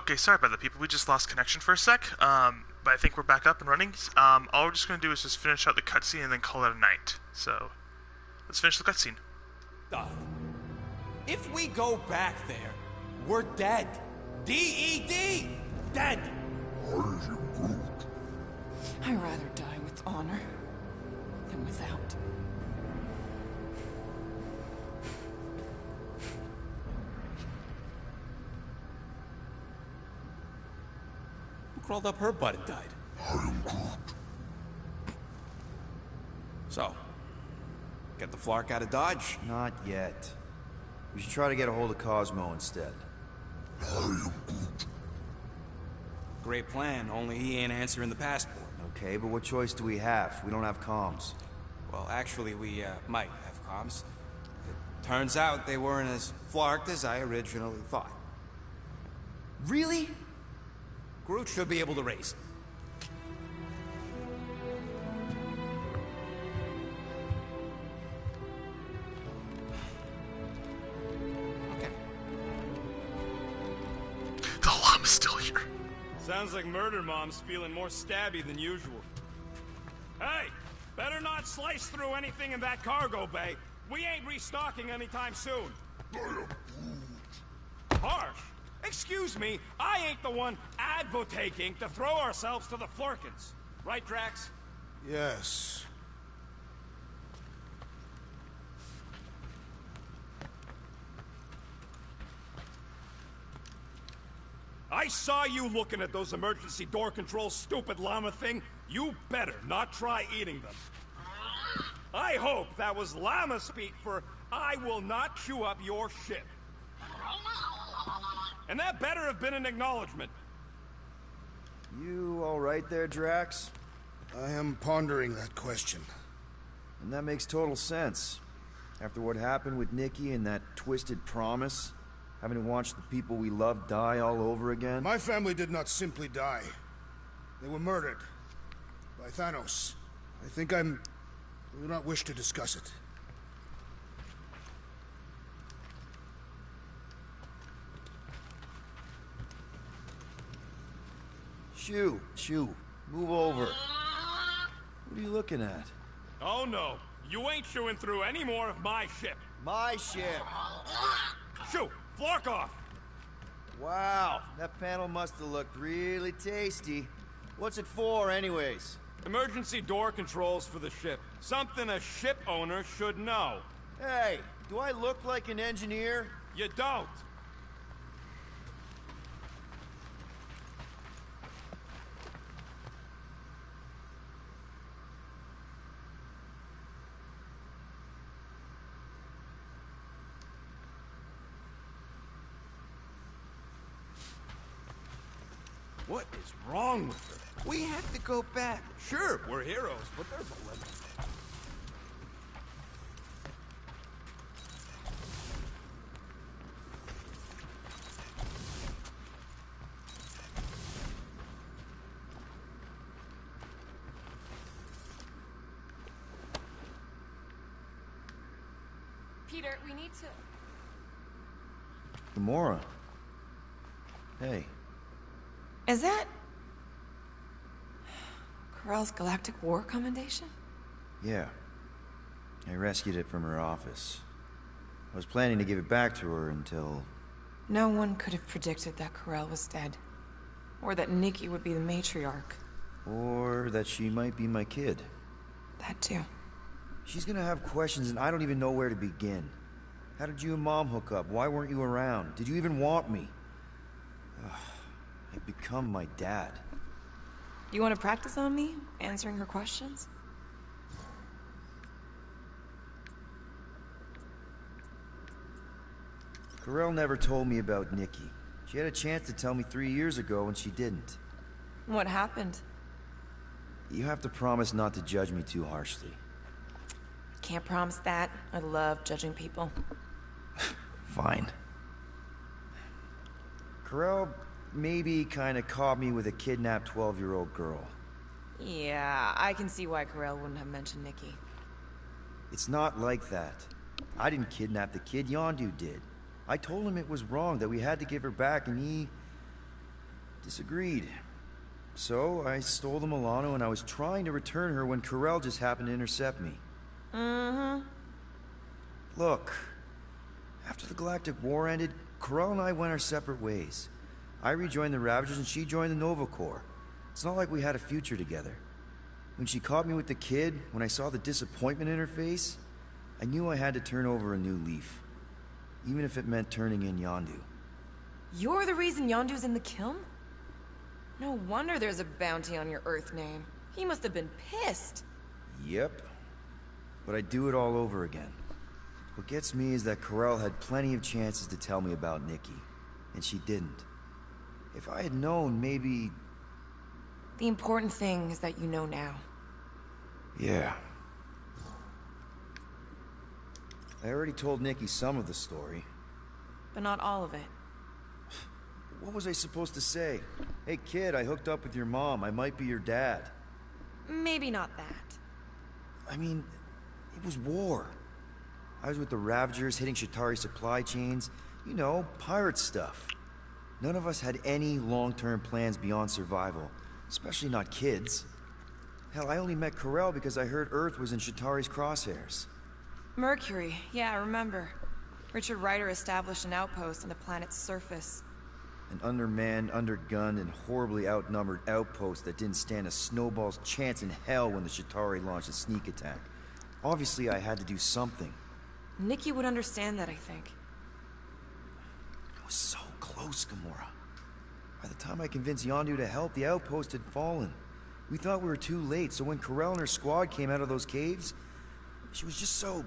Okay, sorry about that, people. We just lost connection for a sec. But I think we're back up and running. All we're just gonna do is just finish out the cutscene and then call it a night. So, let's finish the cutscene. If we go back there, we're dead. D-E-D! Dead! I'd rather die with honor than without. Who crawled up her butt and died? So, get the Flark out of Dodge? Not yet. We should try to get a hold of Cosmo instead. Great plan, only he ain't answering the passport. Okay, but what choice do we have? We don't have comms. Well, actually, we might have comms. It turns out they weren't as flarked as I originally thought. Really? Groot should be able to raise it. Okay. The llama's still here. Sounds like Murder Mom's feeling more stabby than usual. Hey, better not slice through anything in that cargo bay. We ain't restocking anytime soon. Harsh. Excuse me, I ain't the one advocating to throw ourselves to the Flurkins. Right, Drax? Yes. I saw you looking at those emergency door controls, stupid llama thing. You better not try eating them. I hope that was llama speak for I will not chew up your shit. And that better have been an acknowledgement. You all right there, Drax? I am pondering that question. And that makes total sense. After what happened with Nikki and that twisted promise, having to watch the people we love die all over again. My family did not simply die. They were murdered. By Thanos. I do not wish to discuss it. Shoo, move over. What are you looking at? Oh no, you ain't chewing through any more of my ship. My ship. Shoo, Flark off. Wow, that panel must have looked really tasty. What's it for, anyways? Emergency door controls for the ship. Something a ship owner should know. Hey, do I look like an engineer? You don't. What is wrong with her? We have to go back. Sure, we're heroes, but there's a limit. Peter, we need to... Gamora. Hey. Is that... Corell's Galactic War Commendation? Yeah. I rescued it from her office. I was planning to give it back to her until... No one could have predicted that Corell was dead. Or that Nikki would be the matriarch. Or that she might be my kid. That too. She's gonna have questions and I don't even know where to begin. How did you and Mom hook up? Why weren't you around? Did you even want me? I've become my dad. You want to practice on me? Answering her questions? Corell never told me about Nikki. She had a chance to tell me 3 years ago and she didn't. What happened? You have to promise not to judge me too harshly. Can't promise that. I love judging people. Fine. Corell maybe kinda caught me with a kidnapped 12-year-old girl. Yeah, I can see why Corell wouldn't have mentioned Nikki. It's not like that. I didn't kidnap the kid, Yondu did. I told him it was wrong, that we had to give her back, and he... disagreed. So I stole the Milano and I was trying to return her when Corell just happened to intercept me. Mm-hmm. Look, after the Galactic War ended, Corell and I went our separate ways. I rejoined the Ravagers and she joined the Nova Corps. It's not like we had a future together. When she caught me with the kid, when I saw the disappointment in her face, I knew I had to turn over a new leaf. Even if it meant turning in Yondu. You're the reason Yondu's in the kiln? No wonder there's a bounty on your Earth name. He must have been pissed. Yep. But I'd do it all over again. What gets me is that Corell had plenty of chances to tell me about Nikki, and she didn't. If I had known, maybe... The important thing is that you know now. Yeah. I already told Nikki some of the story. But not all of it. What was I supposed to say? Hey kid, I hooked up with your mom. I might be your dad. Maybe not that. I mean, it was war. I was with the Ravagers, hitting Shatari supply chains. You know, pirate stuff. None of us had any long-term plans beyond survival. Especially not kids. Hell, I only met Corell because I heard Earth was in Shatari's crosshairs. Mercury, yeah, I remember. Richard Ryder established an outpost on the planet's surface. An undermanned, undergunned, and horribly outnumbered outpost that didn't stand a snowball's chance in hell when the Shatari launched a sneak attack. Obviously, I had to do something. Nikki would understand that, I think. I was so close, Gamora. By the time I convinced Yondu to help, the outpost had fallen. We thought we were too late, so when Corell and her squad came out of those caves, she was just so...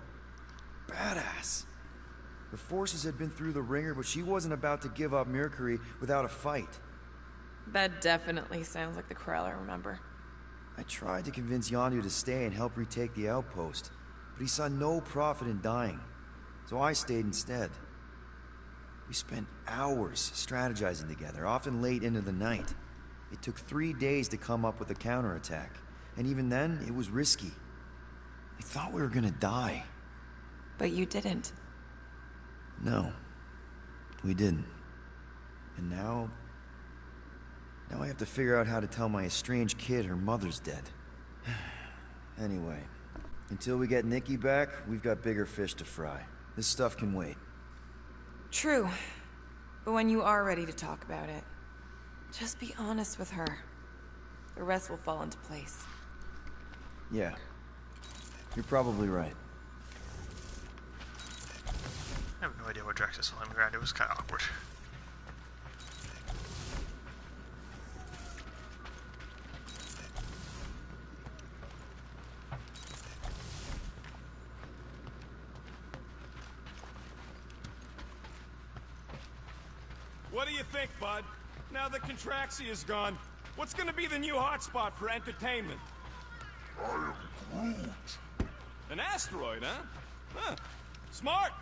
badass. The forces had been through the ringer, but she wasn't about to give up Mercury without a fight. That definitely sounds like the Corell I remember. I tried to convince Yondu to stay and help retake the outpost, but he saw no profit in dying, so I stayed instead. We spent hours strategizing together, often late into the night. It took 3 days to come up with a counterattack, and even then, it was risky. I thought we were gonna die. But you didn't. No, we didn't. And now I have to figure out how to tell my estranged kid her mother's dead. Anyway, until we get Nikki back, we've got bigger fish to fry. This stuff can wait. True. But when you are ready to talk about it, just be honest with her. The rest will fall into place. Yeah, you're probably right. I have no idea what Drax is telling me around. It was kind of awkward. What do you think, bud? Now that Contraxia is gone, what's gonna be the new hotspot for entertainment? I am Groot. An asteroid, huh? Huh. Smart!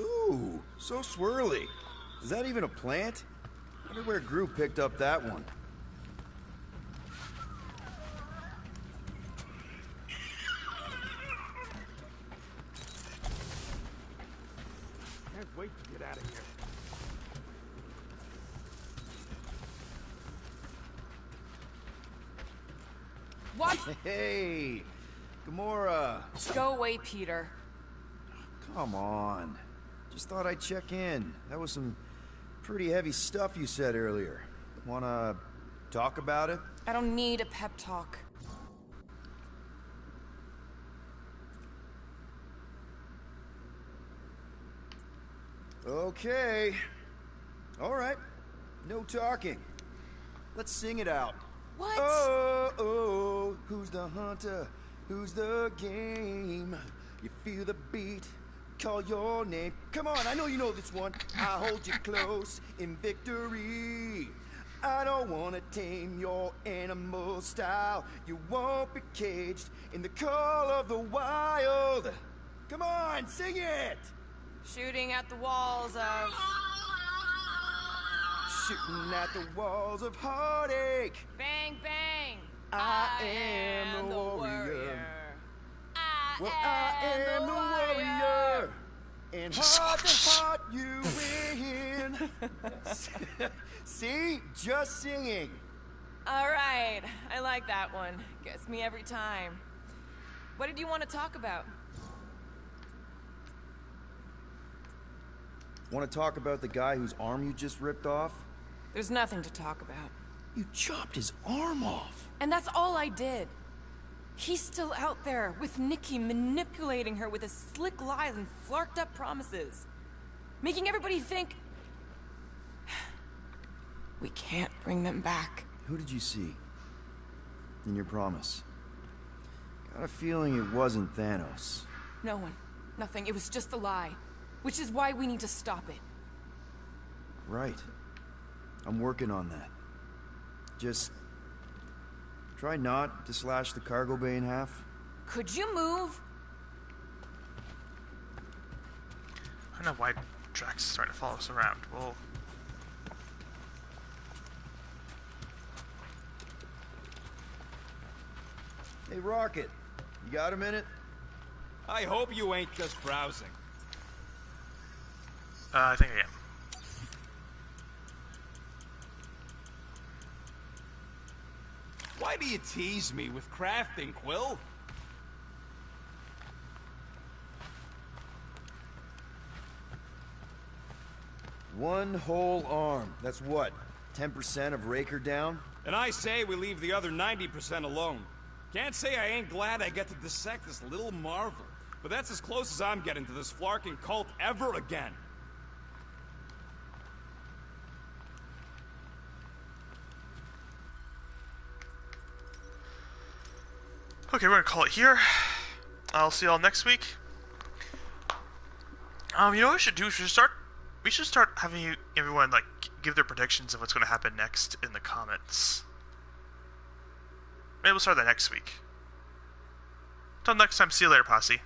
Ooh, so swirly. Is that even a plant? I wonder where Groot picked up that one. Can't wait to get out of here. What? Hey, Gamora. Go away, Peter. Come on. Just thought I'd check in. That was some pretty heavy stuff you said earlier. Wanna talk about it? I don't need a pep talk. Okay. All right. No talking. Let's sing it out. What? Oh, oh, who's the hunter? Who's the game? You feel the beat, call your name. Come on, I know you know this one. I hold you close in victory. I don't wanna tame your animal style. You won't be caged in the call of the wild. Come on, sing it! Shooting at the walls of... Shooting at the walls of heartache. Bang, bang! I am the warrior. I Well, I am the warrior. And heart to heart you win. See? Just singing. All right, I like that one. Gets me every time. What did you want to talk about? Want to talk about the guy whose arm you just ripped off? There's nothing to talk about. You chopped his arm off. And that's all I did. He's still out there with Nikki, manipulating her with his slick lies and flarked up promises. Making everybody think... we can't bring them back. Who did you see? In your promise? Got a feeling it wasn't Thanos. No one. Nothing. It was just a lie. Which is why we need to stop it. Right. I'm working on that. Just... try not to slash the cargo bay in half. Could you move? I don't know why Drax is starting to follow us around. Well... Hey, Rocket. You got a minute? I hope you ain't just browsing. I think I am. Why do you tease me with crafting, Quill? One whole arm. That's what? 10% of Raker down? And I say we leave the other 90% alone. Can't say I ain't glad I get to dissect this little marvel. But that's as close as I'm getting to this flarking cult ever again. Okay, we're gonna call it here. I'll see y'all next week. You know what we should do? We should start having everyone like give their predictions of what's gonna happen next in the comments. Maybe we'll start that next week. Till next time, see you later, posse.